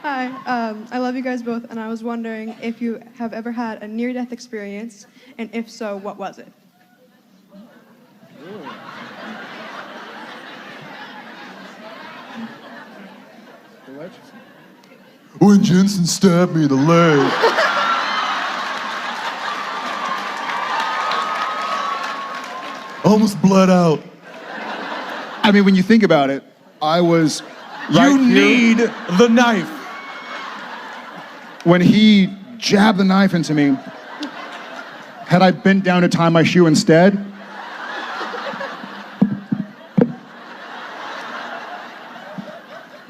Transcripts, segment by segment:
Hi, I love you guys both, and I was wondering if you have ever had a near-death experience, and if so, what was it? When Jensen stabbed me in the leg. Almost bled out. I mean, when you think about it, I was right You here. need the knife. When he jabbed the knife into me, had I bent down to tie my shoe instead,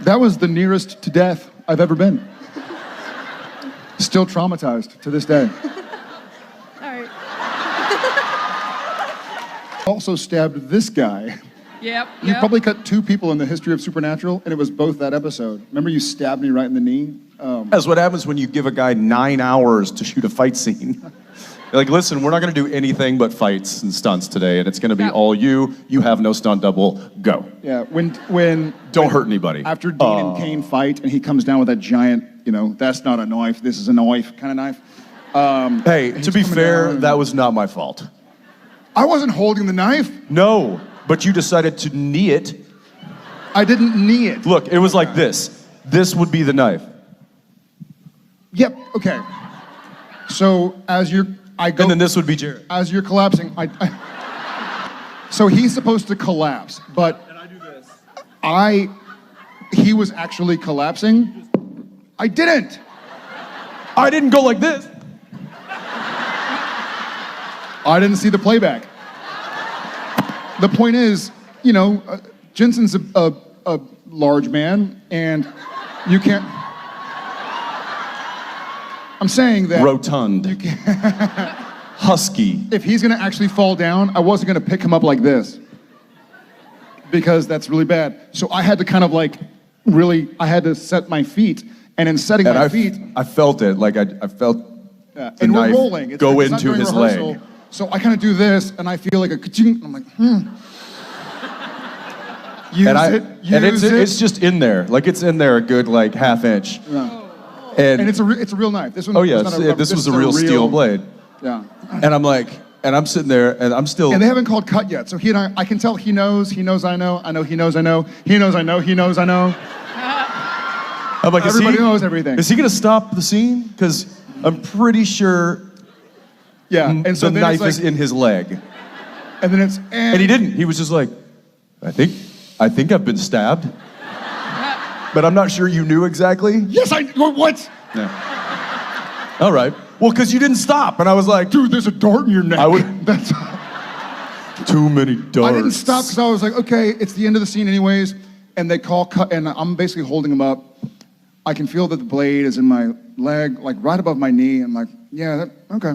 that was the nearest to death I've ever been. Still traumatized to this day. All right. Also stabbed this guy. Yep. You probably cut 2 people in the history of Supernatural, and it was both that episode. Remember you stabbed me right in the knee? That's what happens when you give a guy 9 hours to shoot a fight scene. You're like, listen, we're not gonna do anything but fights and stunts today, and it's gonna be all you. You have no stunt double, go. Yeah, when Don't hurt anybody. after Dean and Kane fight, and he comes down with that giant, that's not a knife, this is a knife kind of knife. Hey, he's to be coming fair, down. that was not my fault. I wasn't holding the knife. No, but you decided to knee it. I didn't knee it. Look, it was like this. This would be the knife. Yep, okay. So as you're Jared. As you're collapsing, so he's supposed to collapse, but And I do this. he was actually collapsing. I didn't. I didn't go like this. I didn't see the playback. The point is, Jensen's a large man, and you can't. I'm saying that Rotund. Husky. if he's gonna actually fall down, I wasn't gonna pick him up like this, because that's really bad. So I had to kind of I had to set my feet, and in setting my feet, I felt it. Like I felt the and we're knife rolling. It's go like, it's not into during his rehearsal. leg. So I kind of do this, and I feel like a ka-ching. I'm like, Use it. It's just in there. Like it's in there a good half inch. Yeah. And it's a real knife. This one. oh yeah, was not a rubber- this was a real steel blade. Yeah. And I'm sitting there and I'm still. And they haven't called cut yet, so he and I can tell he knows. He knows I know. I know he knows I know. He knows I know. He knows I know. I'm like, Everybody knows everything. Is he gonna stop the scene? Because I'm pretty sure. Yeah. And so the then knife it's like, is in his leg. And then it's And he didn't. He was just like, I think I've been stabbed. But I'm not sure you knew exactly. Yes, what? Yeah. All right. Well, because you didn't stop, and I was like, Dude, there's a dart in your neck. I would. That's. Too many darts. I didn't stop because I was like, okay, it's the end of the scene anyways, and they call cut, and I'm basically holding him up. I can feel that the blade is in my leg, like right above my knee. I'm like, yeah, okay.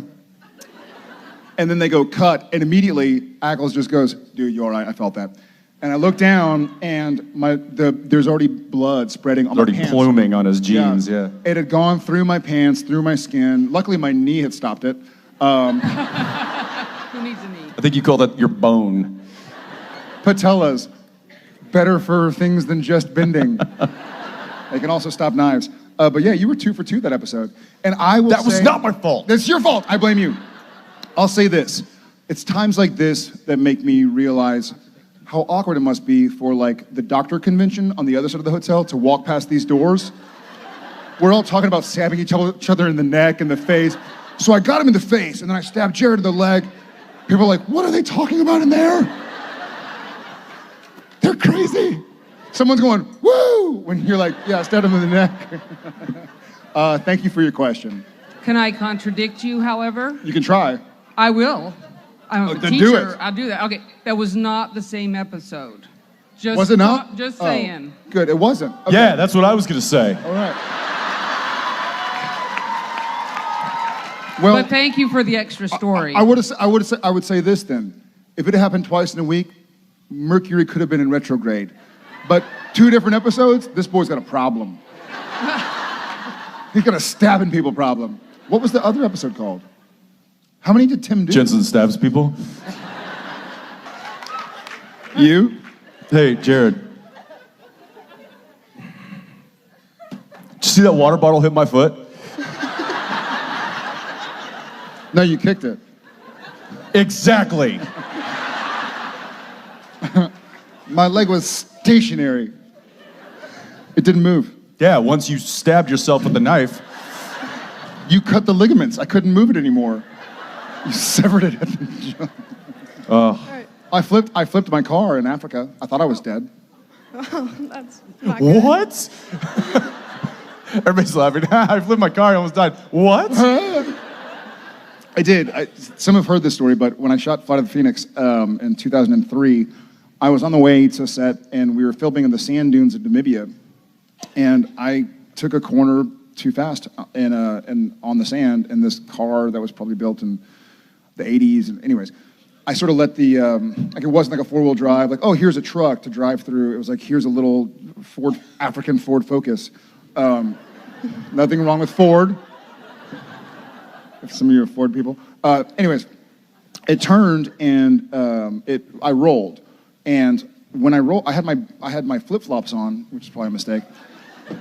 And then they go cut, and immediately Ackles just goes, dude, you all right? I felt that. And I look down, and there's already blood spreading on my Already pants. pluming on his jeans, yeah. It had gone through my pants, through my skin. Luckily, my knee had stopped it. Who needs a knee? I think you call that your bone. Patellas, better for things than just bending. They can also stop knives. But yeah, you were 2 for 2 that episode. And I will That was say- not my fault. That's your fault. I blame you. I'll say this. It's times like this that make me realize how awkward it must be for the doctor convention on the other side of the hotel to walk past these doors. We're all talking about stabbing each other in the neck and the face. So I got him in the face, and then I stabbed Jared in the leg. People are like, what are they talking about in there? They're crazy. Someone's going, woo, when you're like, yeah, I stabbed him in the neck. Thank you for your question. Can I contradict you, however? You can try. I will. I'm a then teacher. do it. I'll do that. Okay, that was not the same episode. Just Was it not? Just Oh, saying. good, it wasn't. Okay. Yeah, that's what I was going to say. All right. Well, But thank you for the extra story. I would say this then. If it had happened twice in a week, Mercury could have been in retrograde. But 2 different episodes, this boy's got a problem. He's got a stabbing people problem. What was the other episode called? How many did Tim do? Jensen stabs people. You? Hey, Jared. see that water bottle hit my foot? No, you kicked it. Exactly. My leg was stationary. It didn't move. Yeah, once you stabbed yourself with the knife. You cut the ligaments. I couldn't move it anymore. You severed it at the joint. Right. I flipped my car in Africa. I thought I was dead. That's not good. What? Everybody's laughing. I flipped my car, I almost died. What? I did. Some have heard this story, but when I shot Flight of the Phoenix in 2003, I was on the way to set, and we were filming in the sand dunes of Namibia, and I took a corner too fast and on the sand in this car that was probably built in the 80s. And anyways, I sort of let the, like it wasn't like a four-wheel drive, like, oh, here's a truck to drive through. It was like, here's a little African Ford Focus. Nothing wrong with Ford. If some of you are Ford people. Anyways, it turned and I rolled. And when I rolled, I had my flip-flops on, which is probably a mistake.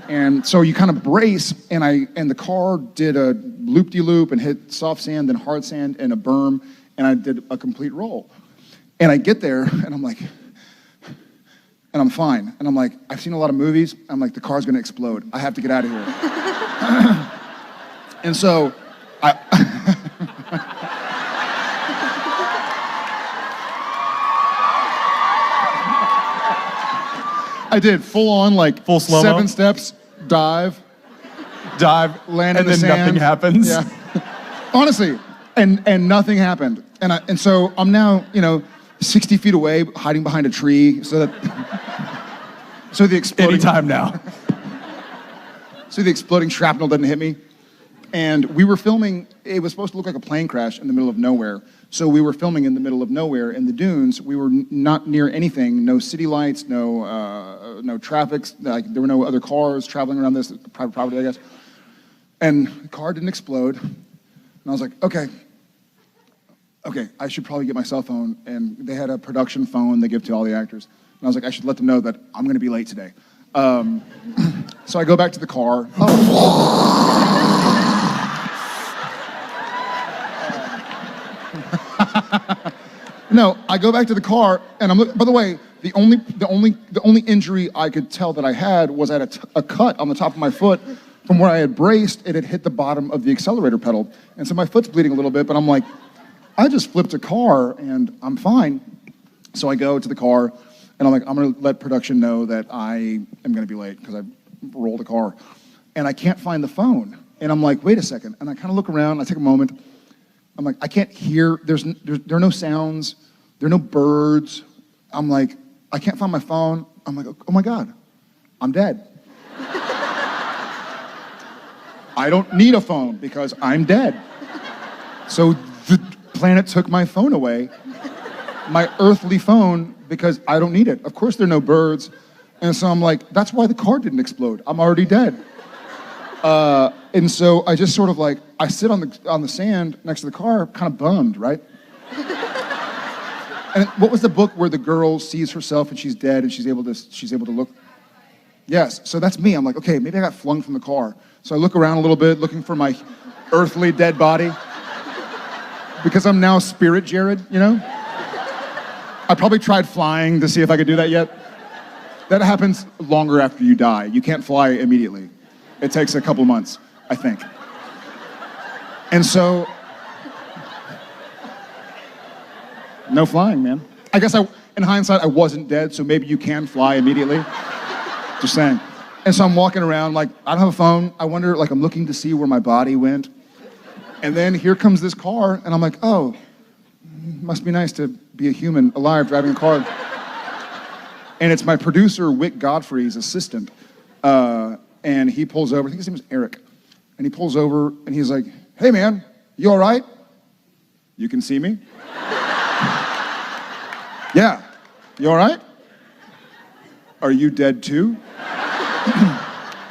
And so you kind of brace, and the car did a loop-de-loop and hit soft sand, then hard sand, and a berm, and I did a complete roll. And I get there, and I'm like, and I'm fine. And I'm like, I've seen a lot of movies. I'm like, the car's gonna explode. I have to get out of here. And so I did full on, like, full slow-mo? 7 steps, dive, land in and the then sand. nothing happens. Yeah. Honestly, and nothing happened. And so I'm now, 60 feet away, hiding behind a tree, so the exploding Anytime now. so the exploding shrapnel doesn't hit me. And we were filming, it was supposed to look like a plane crash in the middle of nowhere. So we were filming in the middle of nowhere in the dunes. We were not near anything, no city lights, no traffic, like there were no other cars traveling around this private property, I guess. And the car didn't explode. And I was like, okay, I should probably get my cell phone. And they had a production phone they give to all the actors. And I was like, I should let them know that I'm gonna be late today. So I go back to the car. No, I go back to the car, and I'm looking. By the way, the only injury I could tell that I had was I had a cut on the top of my foot from where I had braced. It had hit the bottom of the accelerator pedal, and so my foot's bleeding a little bit. But I'm like, I just flipped a car, and I'm fine. So I go to the car, and I'm like, I'm gonna let production know that I am gonna be late because I rolled a car, and I can't find the phone. And I'm like, wait a second, and I kind of look around. I take a moment. I'm like, I can't hear, there are no sounds, there are no birds. I'm like, I can't find my phone. I'm like, oh my God, I'm dead. I don't need a phone because I'm dead. So the planet took my phone away, my earthly phone, because I don't need it. Of course there are no birds. And so I'm like, that's why the car didn't explode. I'm already dead. And so I just sort of like, I sit on the sand next to the car, kind of bummed, right? And what was the book where the girl sees herself and she's dead and she's able to look? Yes, so that's me. I'm like, okay, maybe I got flung from the car. So I look around a little bit, looking for my earthly dead body. Because I'm now spirit Jared, I probably tried flying to see if I could do that yet. That happens longer after you die. You can't fly immediately. It takes a couple months, I think. And so, no flying, man. I guess in hindsight, I wasn't dead, so maybe you can fly immediately. Just saying. And so I'm walking around like, I don't have a phone. I wonder, like, I'm looking to see where my body went. And then here comes this car, and I'm like, oh, must be nice to be a human alive driving a car. And it's my producer, Wick Godfrey's assistant. And he pulls over, I think his name is Eric. And he pulls over and he's like, hey man, you all right? You can see me? Yeah, you all right? Are you dead too?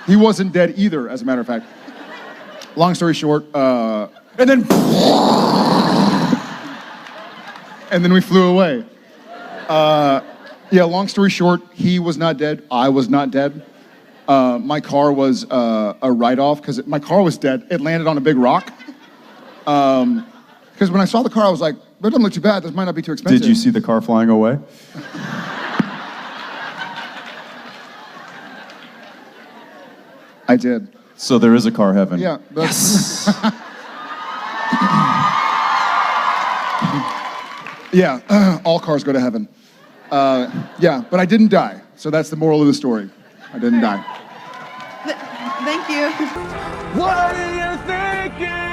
He wasn't dead either, as a matter of fact. Long story short, and then we flew away. Yeah, long story short, he was not dead, I was not dead. My car was a write-off because my car was dead. It landed on a big rock. Because when I saw the car, I was like, that doesn't look too bad. This might not be too expensive. Did you see the car flying away? I did. So there is a car heaven. Yeah. Yes. Yeah, all cars go to heaven. Yeah, but I didn't die. So that's the moral of the story. I didn't die. Thank you. What are you thinking?